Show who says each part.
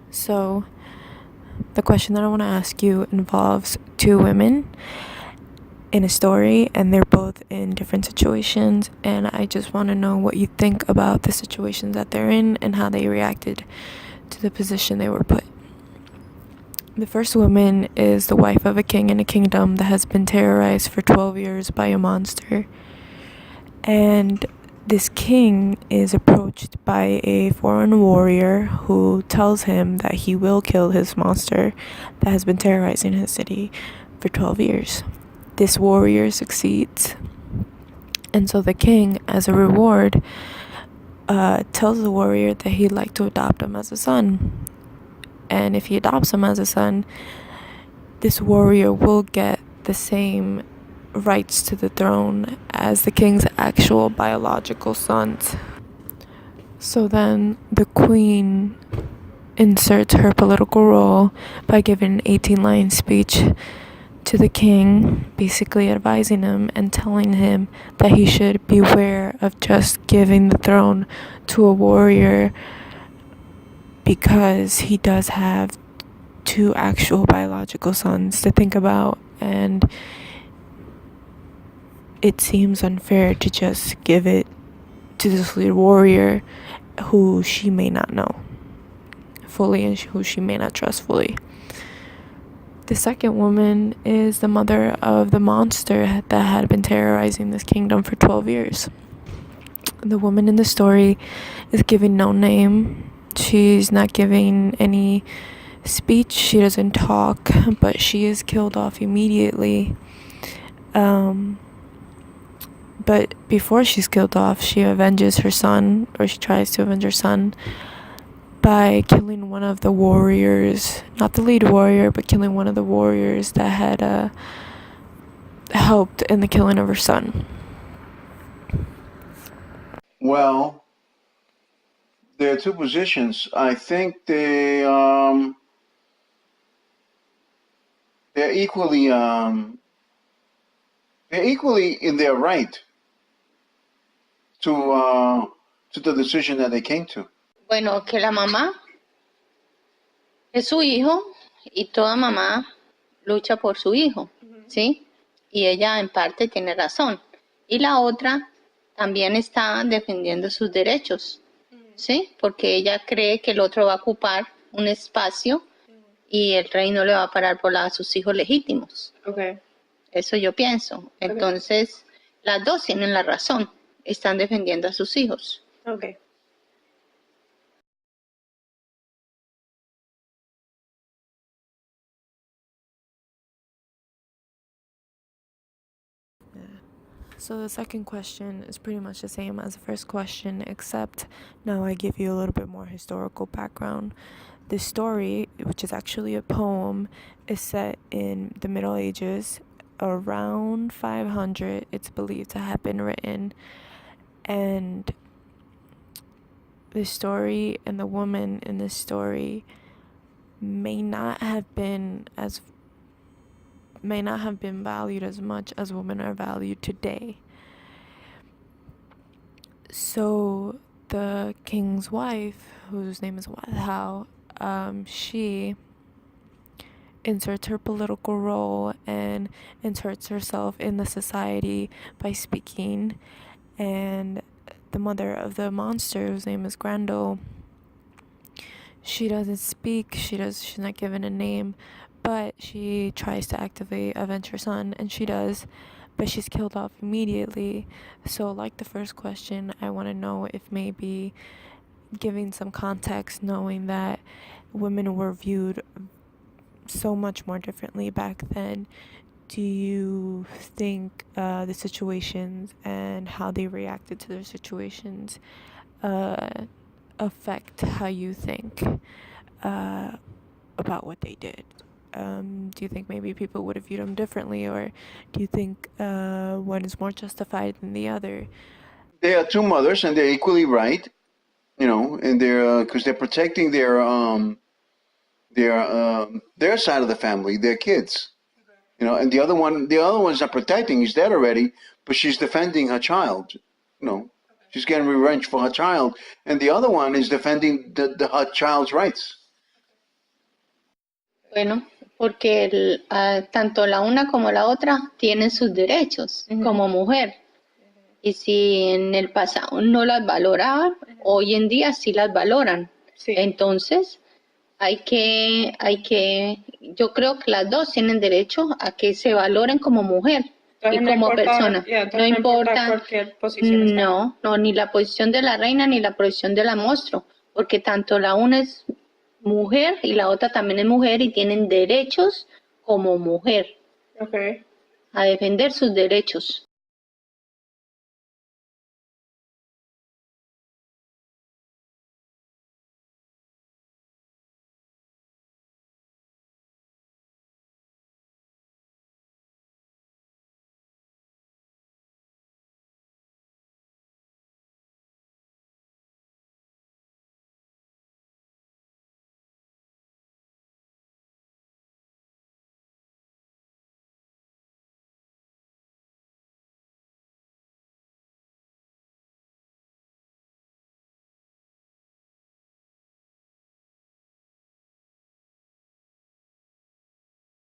Speaker 1: So, the question that I want to ask you involves two women in a story, and they're both in different situations, and I just want to know what you think about the situations that they're in and how they reacted to the position they were put. The first woman is the wife of a king in a kingdom that has been terrorized for 12 years by a monster. And this king is approached by a foreign warrior who tells him that he will kill his monster that has been terrorizing his city for 12 years. This warrior succeeds. And so the king, as a reward, tells the warrior that he'd like to adopt him as a son. And if he adopts him as a son, this warrior will get the same rights to the throne as the king's actual biological sons. So then the queen inserts her political role by giving an 18-line speech to the king, basically advising him and telling him that he should beware of just giving the throne to a warrior, because he does have two actual biological sons to think about, and it seems unfair to just give it to this lead warrior who she may not know fully and who she may not trust fully. The second woman is the mother of the monster that had been terrorizing this kingdom for 12 years. The woman in the story is given no name. She's not giving any speech. She doesn't talk, but she is killed off immediately. But before she's killed off, she avenges her son, or she tries to avenge her son, by killing one of the warriors, not the lead warrior, but killing one of the warriors that had helped in the killing of her son.
Speaker 2: Well, there are two positions. I think they're equally in their right to the decision that they came to.
Speaker 3: Bueno, que la mamá es su hijo y toda mamá lucha por su hijo, ¿sí? Y ella en parte tiene razón. Y la otra también está defendiendo sus derechos, ¿sí? Porque ella cree que el otro va a ocupar un espacio y el rey no le va a parar por a sus hijos legítimos.
Speaker 4: Okay.
Speaker 3: Eso yo pienso. Entonces, las dos tienen la razón. Están defendiendo a sus hijos.
Speaker 4: Okay.
Speaker 1: So the second question is pretty much the same as the first question, except now I give you a little bit more historical background. The story, which is actually a poem, is set in the Middle Ages, around 500, it's believed to have been written. And the story and the woman in this story may not have been valued as much as women are valued today. So the king's wife, whose name is Wadhao, she inserts her political role and inserts herself in the society by speaking. And the mother of the monster, whose name is Grendel, she doesn't speak, she's not given a name, but she tries to actively avenge her son, and she does, but she's killed off immediately. So like the first question, I want to know if maybe giving some context, knowing that women were viewed so much more differently back then, do you think the situations and how they reacted to their situations affect how you think about what they did? Do you think maybe people would have viewed them differently, or do you think one is more justified than the other?
Speaker 2: They are two mothers, and they're equally right. And they're because they're protecting their side of the family, their kids. And the other one's not protecting. He's dead already, but she's defending her child. She's getting revenge for her child, and the other one is defending her child's rights.
Speaker 3: Bueno, porque tanto la una como la otra tienen sus derechos como mujer. Y si en el pasado no las valoraban, hoy en día sí las valoran.
Speaker 1: Sí.
Speaker 3: Entonces, yo creo que las dos tienen derecho a que se valoren como mujer
Speaker 1: Entonces
Speaker 3: y
Speaker 1: no
Speaker 3: como
Speaker 1: importa,
Speaker 3: persona.
Speaker 1: entonces
Speaker 3: No
Speaker 1: no importa
Speaker 3: importa,
Speaker 1: cualquier posición está bien.
Speaker 3: no, ni la posición de la reina ni la posición de la monstruo, porque tanto la una es mujer y la otra también es mujer y tienen derechos como mujer
Speaker 1: Okay.
Speaker 3: a defender sus derechos.